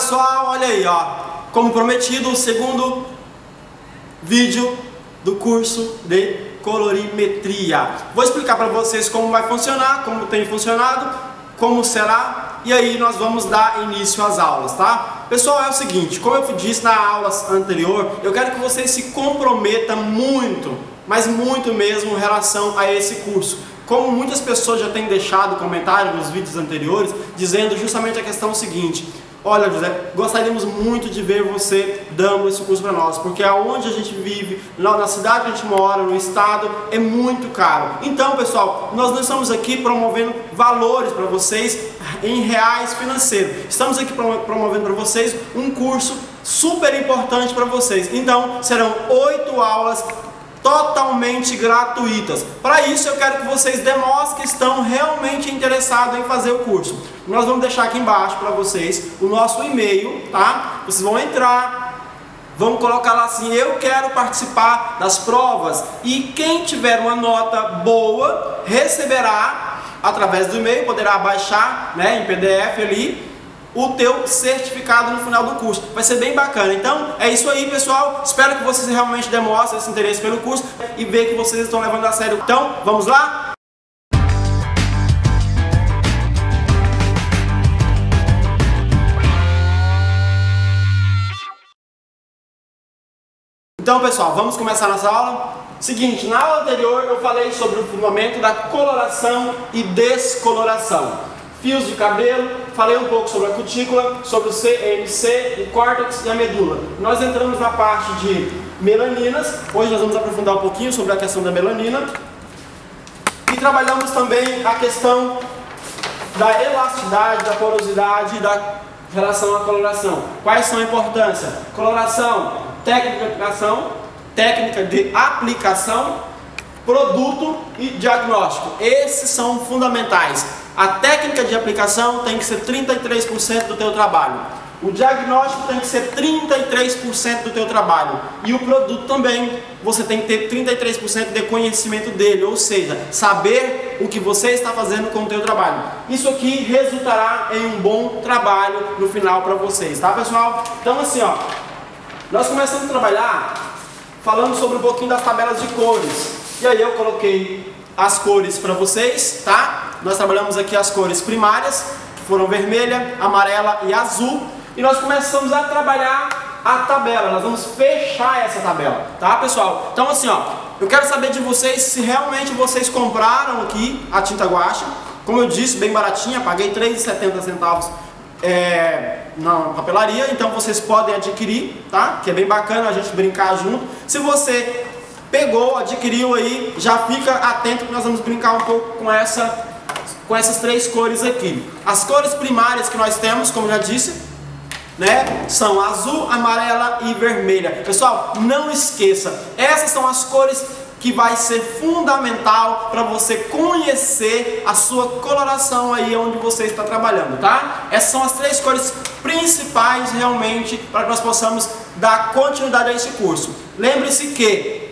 pessoal, olha aí, ó, como prometido, o segundo vídeo do curso de colorimetria. Vou explicar para vocês como vai funcionar, como tem funcionado, como será, e aí nós vamos dar início às aulas, tá? Pessoal, é o seguinte, como eu disse na aula anterior, eu quero que vocês se comprometam muito, mas muito mesmo em relação a esse curso. Como muitas pessoas já têm deixado comentários nos vídeos anteriores, dizendo justamente a questão seguinte: olha, José, gostaríamos muito de ver você dando esse curso para nós, porque aonde a gente vive, na cidade que a gente mora, no estado, é muito caro. Então, pessoal, nós não estamos aqui promovendo valores para vocês em reais financeiros. Estamos aqui promovendo para vocês um curso super importante para vocês. Então, serão 8 aulas totalmente gratuitas. Para isso eu quero que vocês demonstrem que estão realmente interessados em fazer o curso. Nós vamos deixar aqui embaixo para vocês o nosso e-mail, tá? Vocês vão entrar, vão colocar lá assim: eu quero participar das provas, e quem tiver uma nota boa receberá através do e-mail, poderá baixar, né, em PDF ali, o teu certificado no final do curso. Vai ser bem bacana. Então é isso aí, pessoal, espero que vocês realmente demonstrem esse interesse pelo curso e ver que vocês estão levando a sério. Então vamos lá? Então, pessoal, vamos começar nossa aula. Seguinte, na aula anterior eu falei sobre o fundamento da coloração e descoloração. Fios de cabelo, falei um pouco sobre a cutícula, sobre o CMC, o córtex e a medula. Nós entramos na parte de melaninas. Hoje nós vamos aprofundar um pouquinho sobre a questão da melanina. E trabalhamos também a questão da elasticidade, da porosidade e da relação à coloração. Quais são a importância? Coloração, técnica de aplicação, produto e diagnóstico. Esses são fundamentais. A técnica de aplicação tem que ser 33% do teu trabalho. O diagnóstico tem que ser 33% do teu trabalho. E o produto também, você tem que ter 33% de conhecimento dele, ou seja, saber o que você está fazendo com o teu trabalho. Isso aqui resultará em um bom trabalho no final para vocês, tá, pessoal? Então assim, ó, nós começamos a trabalhar falando sobre um pouquinho das tabelas de cores. E aí eu coloquei as cores para vocês, tá? Nós trabalhamos aqui as cores primárias, que foram vermelha, amarela e azul. E nós começamos a trabalhar a tabela, nós vamos fechar essa tabela, tá, pessoal? Então assim, ó, eu quero saber de vocês se realmente vocês compraram aqui a tinta guache. Como eu disse, bem baratinha, paguei R$ 3,70 na papelaria, então vocês podem adquirir, tá? Que é bem bacana a gente brincar junto. Se você pegou, adquiriu aí, já fica atento que nós vamos brincar um pouco com essas 3 cores aqui. As cores primárias que nós temos, como já disse, né, são azul, amarela e vermelha. Pessoal, não esqueça, essas são as cores que vai ser fundamental para você conhecer a sua coloração aí onde você está trabalhando, tá? Essas são as 3 cores principais realmente para que nós possamos dar continuidade a esse curso. Lembre-se que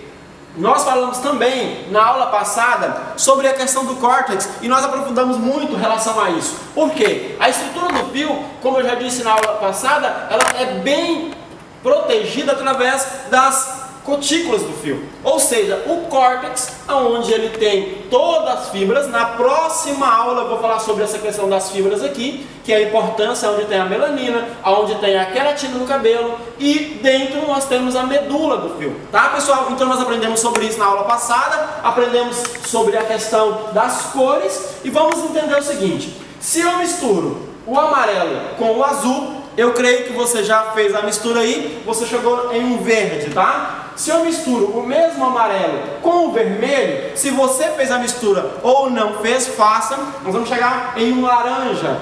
nós falamos também na aula passada sobre a questão do córtex e nós aprofundamos muito em relação a isso. Por quê? A estrutura do fio, como eu já disse na aula passada, ela é bem protegida através das cutículas do fio. Ou seja, o córtex, onde ele tem todas as fibras. Na próxima aula eu vou falar sobre essa questão das fibras aqui, que é a importância onde tem a melanina, onde tem a queratina no cabelo, e dentro nós temos a medula do fio, tá, pessoal? Então nós aprendemos sobre isso na aula passada, aprendemos sobre a questão das cores, e vamos entender o seguinte: se eu misturo o amarelo com o azul, eu creio que você já fez a mistura aí, você chegou em um verde, tá? Se eu misturo o mesmo amarelo com o vermelho, se você fez a mistura ou não fez, faça, nós vamos chegar em um laranja.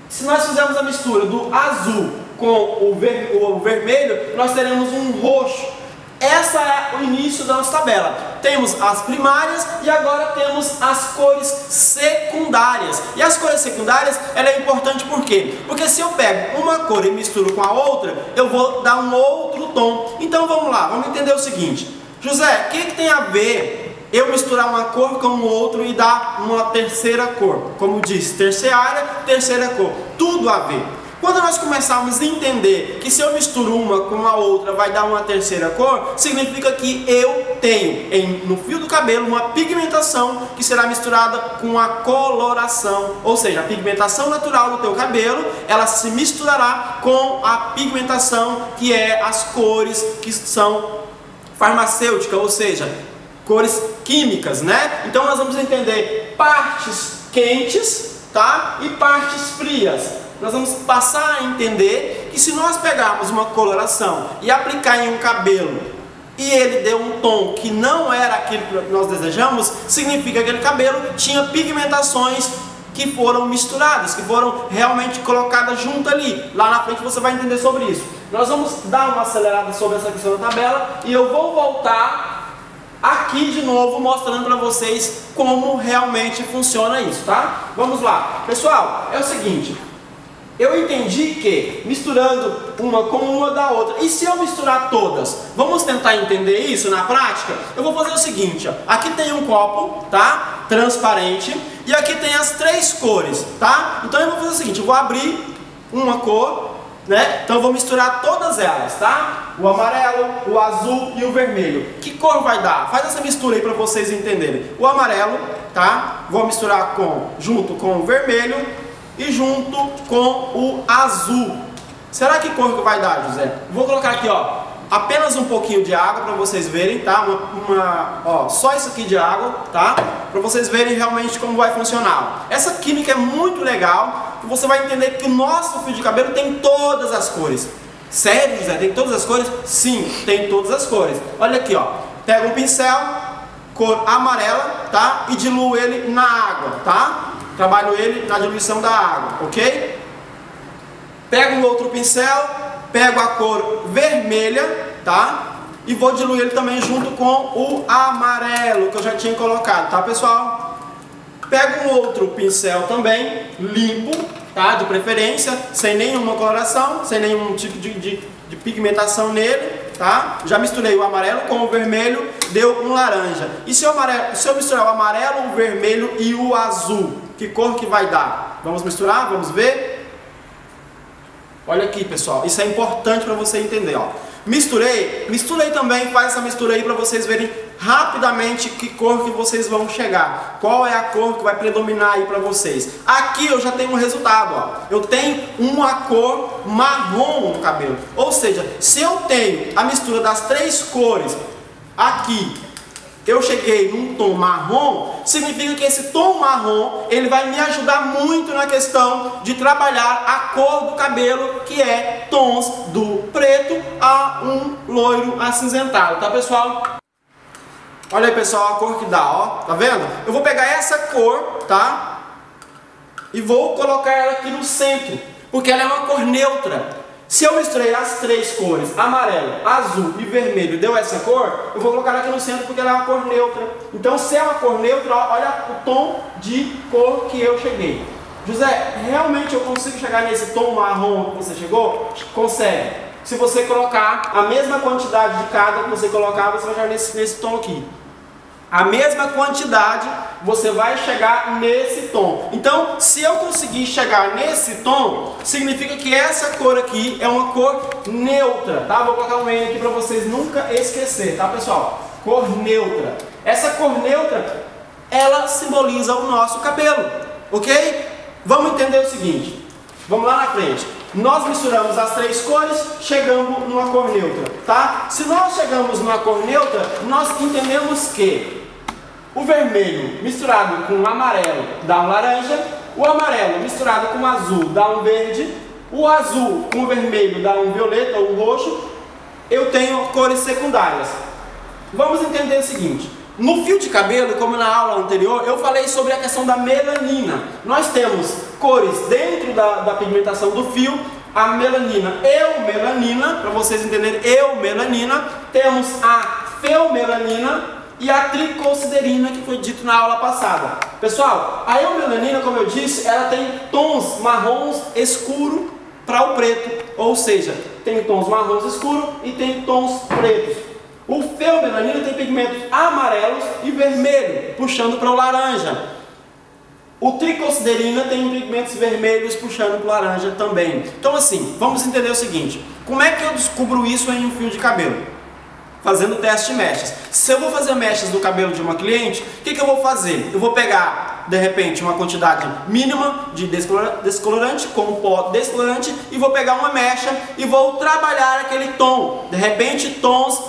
Se nós fizermos a mistura do azul com o vermelho, nós teremos um roxo. Essa é o início da nossa tabela. Temos as primárias e agora temos as cores secundárias. E as cores secundárias, ela é importante por quê? Porque se eu pego uma cor e misturo com a outra, eu vou dar um outro tom. Então vamos lá, vamos entender o seguinte: José, o que tem a ver eu misturar uma cor com o outro e dar uma terceira cor? Como diz, terciária, terceira cor. Tudo a ver. Quando nós começarmos a entender que se eu misturo uma com a outra vai dar uma terceira cor, significa que eu tenho no fio do cabelo uma pigmentação que será misturada com a coloração, ou seja, a pigmentação natural do teu cabelo, ela se misturará com a pigmentação que é as cores que são farmacêuticas, ou seja, cores químicas, né? Então nós vamos entender partes quentes, tá? E partes frias. Nós vamos passar a entender que se nós pegarmos uma coloração e aplicar em um cabelo e ele deu um tom que não era aquilo que nós desejamos, significa que aquele cabelo tinha pigmentações que foram misturadas, que foram realmente colocadas junto ali. Lá na frente você vai entender sobre isso. Nós vamos dar uma acelerada sobre essa questão da tabela e eu vou voltar aqui de novo mostrando para vocês como realmente funciona isso, tá? Vamos lá. Pessoal, é o seguinte, eu entendi que misturando uma com uma da outra, e se eu misturar todas, vamos tentar entender isso na prática? Eu vou fazer o seguinte, ó. Aqui tem um copo, tá? Transparente, e aqui tem as 3 cores, tá? Então eu vou fazer o seguinte, eu vou abrir uma cor, né? Então eu vou misturar todas elas, tá? O amarelo, o azul e o vermelho. Que cor vai dar? Faz essa mistura aí para vocês entenderem. O amarelo, tá? Vou misturar junto com o vermelho e junto com o azul. Será que cor que vai dar, José? Vou colocar aqui, ó, apenas um pouquinho de água para vocês verem, tá? Ó, só isso aqui de água, tá? Para vocês verem realmente como vai funcionar. Essa química é muito legal, que você vai entender que o nosso fio de cabelo tem todas as cores. Sério, José? Tem todas as cores? Sim, tem todas as cores. Olha aqui, ó. Pega um pincel, cor amarela, tá? E diluo ele na água, tá? Trabalho ele na diluição da água, ok? Pego um outro pincel, pego a cor vermelha, tá? E vou diluir ele também junto com o amarelo que eu já tinha colocado, tá, pessoal? Pego um outro pincel também, limpo, tá? De preferência, sem nenhuma coloração, sem nenhum tipo de pigmentação nele, tá? Já misturei o amarelo com o vermelho, deu um laranja. E se eu misturar o amarelo, o vermelho e o azul, que cor que vai dar? Vamos misturar? Vamos ver? Olha aqui, pessoal, isso é importante para você entender, ó. Misturei também, faz essa mistura aí para vocês verem rapidamente que cor que vocês vão chegar. Qual é a cor que vai predominar aí para vocês. Aqui eu já tenho um resultado, ó. Eu tenho uma cor marrom no cabelo. Ou seja, se eu tenho a mistura das 3 cores aqui, eu cheguei num tom marrom, significa que esse tom marrom, ele vai me ajudar muito na questão de trabalhar a cor do cabelo, que é tons do preto a um loiro acinzentado, tá, pessoal? Olha aí, pessoal, a cor que dá, ó, tá vendo? Eu vou pegar essa cor, tá? E vou colocar ela aqui no centro, porque ela é uma cor neutra. Se eu misturei as 3 cores, amarelo, azul e vermelho, deu essa cor, eu vou colocar ela aqui no centro porque ela é uma cor neutra. Então, se é uma cor neutra, olha o tom de cor que eu cheguei. José, realmente eu consigo chegar nesse tom marrom que você chegou? Consegue. Se você colocar a mesma quantidade de cada que você colocar, você vai chegar nesse tom aqui. A mesma quantidade, você vai chegar nesse tom. Então, se eu conseguir chegar nesse tom, significa que essa cor aqui é uma cor neutra, tá? Vou colocar um N aqui para vocês nunca esquecer, tá, pessoal? Cor neutra. Essa cor neutra, ela simboliza o nosso cabelo, ok? Vamos entender o seguinte. Vamos lá na frente. Nós misturamos as 3 cores, chegamos numa cor neutra, tá? Se nós chegamos numa cor neutra, nós entendemos que o vermelho misturado com o amarelo dá um laranja, o amarelo misturado com o azul dá um verde, o azul com o vermelho dá um violeta ou um roxo. Eu tenho cores secundárias. Vamos entender o seguinte. No fio de cabelo, como na aula anterior, eu falei sobre a questão da melanina. Nós temos cores dentro da pigmentação do fio, a melanina, eumelanina, para vocês entenderem, eumelanina. Temos a feomelanina e a tricolciderina, que foi dito na aula passada. Pessoal, a eumelanina, como eu disse, ela tem tons marrons escuro para o preto. Ou seja, tem tons marrons escuros e tem tons pretos. O feomelanina tem pigmentos amarelos e vermelho, puxando para o laranja. O tricolciderina tem pigmentos vermelhos puxando para o laranja também. Então assim, vamos entender o seguinte: como é que eu descubro isso em um fio de cabelo? Fazendo teste de mechas. Se eu vou fazer mechas do cabelo de uma cliente, o que eu vou fazer? Eu vou pegar, de repente, uma quantidade mínima de descolorante com pó descolorante e vou pegar uma mecha e vou trabalhar aquele tom. De repente, tons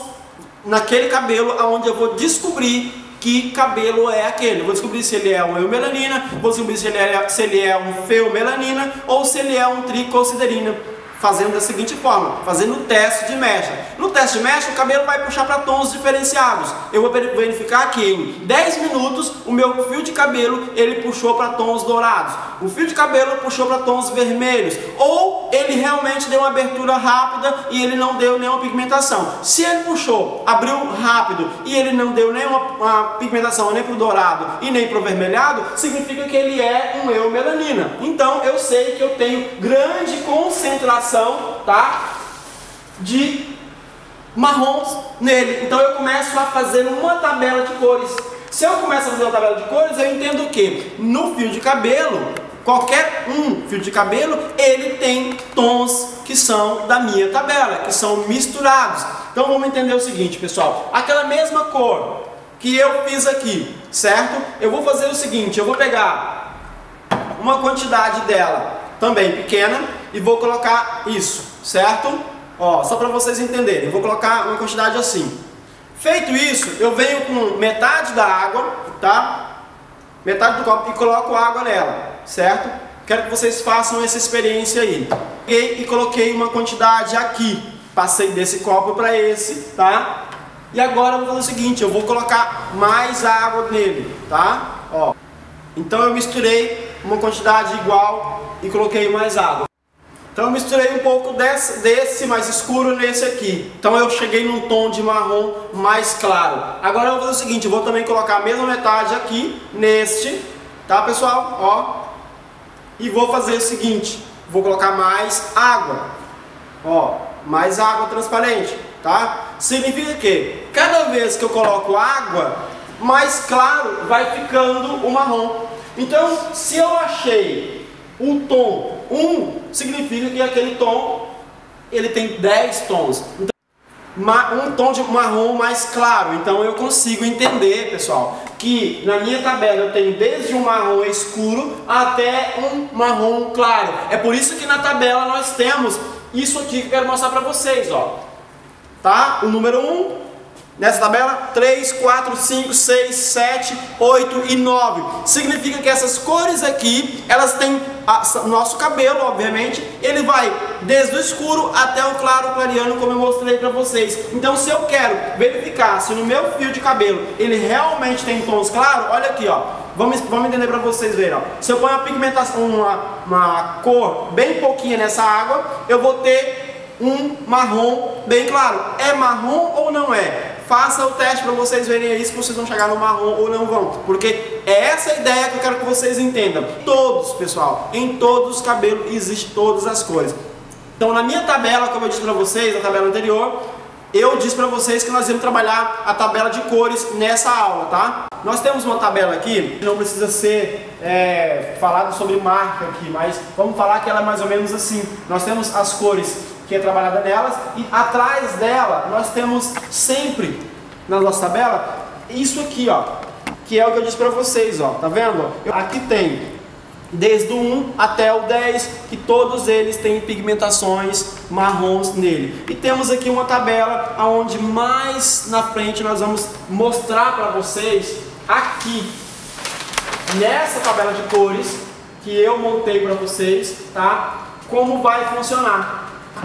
naquele cabelo onde eu vou descobrir que cabelo é aquele. Vou descobrir se ele é um eumelanina, vou descobrir se ele é um feomelanina ou se ele é um tricolciderina. Fazendo da seguinte forma, fazendo o teste de mecha. No teste de mecha, o cabelo vai puxar para tons diferenciados. Eu vou verificar que em 10 minutos o meu fio de cabelo ele puxou para tons dourados. O fio de cabelo puxou para tons vermelhos. Ou ele realmente deu uma abertura rápida e ele não deu nenhuma pigmentação. Se ele puxou, abriu rápido e ele não deu nenhuma pigmentação nem para o dourado e nem para o vermelhado, significa que ele é um eumelanina. Então eu sei que eu tenho grande concentração, tá, de marrons nele. Então eu começo a fazer uma tabela de cores. Se eu começo a fazer uma tabela de cores, eu entendo que no fio de cabelo, qualquer fio de cabelo, ele tem tons que são da minha tabela, que são misturados. Então vamos entender o seguinte, pessoal: aquela mesma cor que eu fiz aqui, certo? Eu vou fazer o seguinte: eu vou pegar uma quantidade dela também pequena e vou colocar isso, certo? Ó, só para vocês entenderem, eu vou colocar uma quantidade assim. Feito isso, eu venho com metade da água, tá? Metade do copo e coloco água nela, certo? Quero que vocês façam essa experiência aí. Peguei e coloquei uma quantidade aqui, passei desse copo para esse, tá? E agora eu vou fazer o seguinte: eu vou colocar mais água nele, tá? Ó. Então eu misturei uma quantidade igual e coloquei mais água. Então eu misturei um pouco desse mais escuro nesse aqui. Então eu cheguei num tom de marrom mais claro. Agora eu vou fazer o seguinte: eu vou também colocar a mesma metade aqui neste, tá, pessoal? Ó. E vou fazer o seguinte: vou colocar mais água. Ó, mais água transparente, tá? Significa que cada vez que eu coloco água, mais claro vai ficando o marrom. Então, se eu achei o tom 1, significa que aquele tom ele tem 10 tons. Então, um tom de marrom mais claro. Então eu consigo entender, pessoal, que na minha tabela eu tenho desde um marrom escuro até um marrom claro. É por isso que na tabela nós temos isso aqui que eu quero mostrar para vocês, ó. Tá? O número 1 nessa tabela, 3, 4, 5, 6, 7, 8 e 9. Significa que essas cores aqui, elas têm nosso cabelo, obviamente, ele vai desde o escuro até o claro clareando, como eu mostrei para vocês. Então, se eu quero verificar se no meu fio de cabelo ele realmente tem tons claros, olha aqui, ó. Vamos entender para vocês verem, ó. Se eu ponho uma pigmentação, uma cor bem pouquinha nessa água, eu vou ter um marrom bem claro. É marrom ou não é? Faça o teste para vocês verem aí se vocês vão chegar no marrom ou não vão. Porque é essa a ideia que eu quero que vocês entendam. Todos, pessoal, em todos os cabelos existem todas as cores. Então na minha tabela, como eu disse para vocês, na tabela anterior, eu disse para vocês que nós íamos trabalhar a tabela de cores nessa aula, tá? Nós temos uma tabela aqui, não precisa ser falado sobre marca aqui, mas vamos falar que ela é mais ou menos assim. Nós temos as cores que é trabalhada nelas e atrás dela nós temos sempre na nossa tabela isso aqui, ó, que é o que eu disse para vocês, ó, tá vendo? Aqui tem desde o 1 até o 10, que todos eles têm pigmentações marrons nele. E temos aqui uma tabela onde mais na frente nós vamos mostrar para vocês aqui nessa tabela de cores que eu montei para vocês, tá? Como vai funcionar.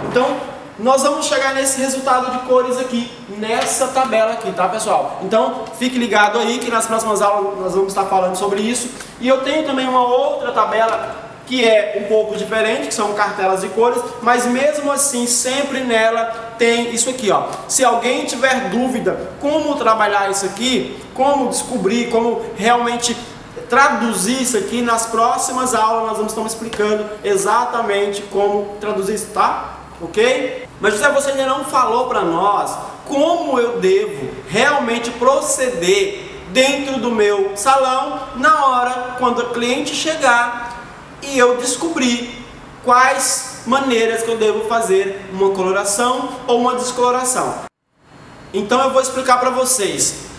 Então, nós vamos chegar nesse resultado de cores aqui, nessa tabela aqui, tá, pessoal? Então, fique ligado aí que nas próximas aulas nós vamos estar falando sobre isso. E eu tenho também uma outra tabela que é um pouco diferente, que são cartelas de cores, mas mesmo assim, sempre nela tem isso aqui, ó. Se alguém tiver dúvida como trabalhar isso aqui, como descobrir, como realmente traduzir isso aqui, nas próximas aulas nós vamos estar explicando exatamente como traduzir isso, tá? Ok? Mas José, você ainda não falou para nós como eu devo realmente proceder dentro do meu salão na hora quando o cliente chegar e eu descobrir quais maneiras que eu devo fazer uma coloração ou uma descoloração. Então eu vou explicar para vocês.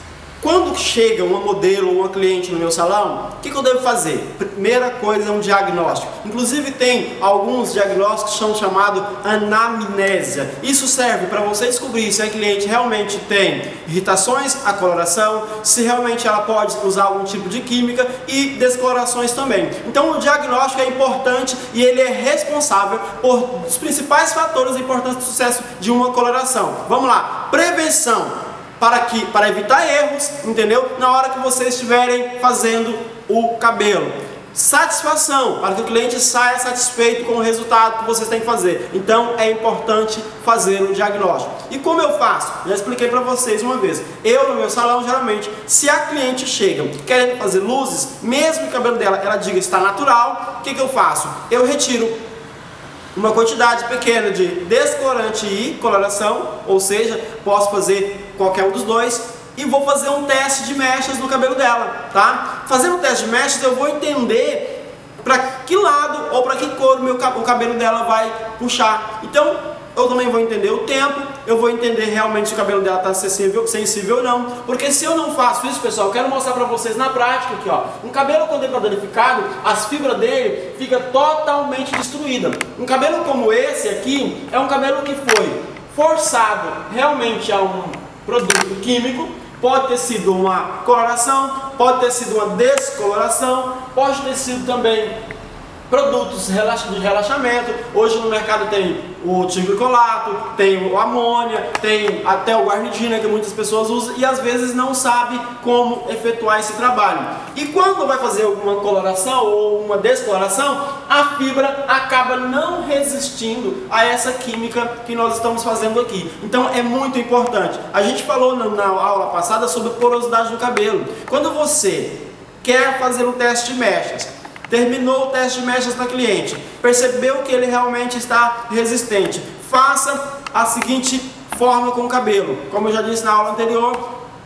Quando chega uma modelo ou uma cliente no meu salão, o que eu devo fazer? Primeira coisa é um diagnóstico. Inclusive tem alguns diagnósticos que são chamados anamnésia. Isso serve para você descobrir se a cliente realmente tem irritações à coloração, se realmente ela pode usar algum tipo de química e descolorações também. Então o diagnóstico é importante e ele é responsável por os principais fatores importantes do sucesso de uma coloração. Vamos lá, prevenção. Para evitar erros, entendeu? Na hora que vocês estiverem fazendo o cabelo. Satisfação, para que o cliente saia satisfeito com o resultado que vocês têm que fazer. Então é importante fazer o diagnóstico. E como eu faço? Já expliquei para vocês uma vez. Eu no meu salão, geralmente, se a cliente chega querendo fazer luzes, mesmo que o cabelo dela, ela diga está natural, o que eu faço? Eu retiro uma quantidade pequena de descolorante e coloração, ou seja, posso fazer qualquer um dos dois, e vou fazer um teste de mechas no cabelo dela, tá? Fazendo um teste de mechas eu vou entender para que lado ou para que cor o cabelo dela vai puxar. Então eu também vou entender o tempo, eu vou entender realmente se o cabelo dela está sensível ou não, porque se eu não faço isso, pessoal, eu quero mostrar para vocês na prática aqui, ó. Um cabelo quando ele está danificado, as fibras dele ficam totalmente destruídas. Um cabelo como esse aqui é um cabelo que foi forçado realmente a um produto químico. Pode ter sido uma coloração, pode ter sido uma descoloração, pode ter sido também produtos de relaxamento. Hoje no mercado tem o tinglicolato, tem o amônia, tem até o guarnitina que muitas pessoas usam e às vezes não sabe como efetuar esse trabalho. E quando vai fazer alguma coloração ou uma descoloração, a fibra acaba não resistindo a essa química que nós estamos fazendo aqui. Então é muito importante. A gente falou na aula passada sobre porosidade do cabelo. Quando você quer fazer um teste de mechas, terminou o teste de mechas na cliente, percebeu que ele realmente está resistente, faça a seguinte forma com o cabelo. Como eu já disse na aula anterior,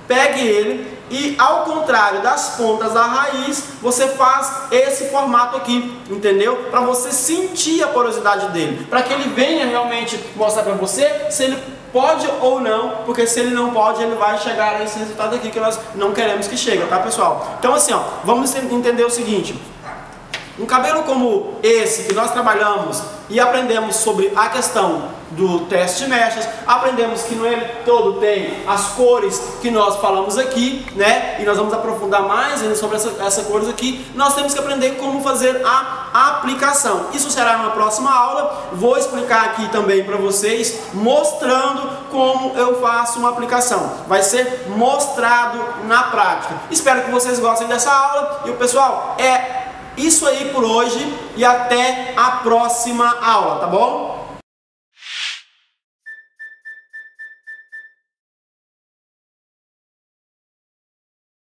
pegue ele e ao contrário das pontas da raiz, você faz esse formato aqui, entendeu? Para você sentir a porosidade dele, para que ele venha realmente mostrar para você se ele pode ou não, porque se ele não pode, ele vai chegar a esse resultado aqui que nós não queremos que chegue, tá, pessoal? Então assim, ó, vamos entender o seguinte. Um cabelo como esse que nós trabalhamos e aprendemos sobre a questão do teste de mechas, aprendemos que nele todo tem as cores que nós falamos aqui, né? E nós vamos aprofundar mais ainda sobre essa cores aqui. Nós temos que aprender como fazer a aplicação. Isso será na próxima aula. Vou explicar aqui também para vocês, mostrando como eu faço uma aplicação. Vai ser mostrado na prática. Espero que vocês gostem dessa aula. E o pessoal, isso aí por hoje e até a próxima aula, tá bom?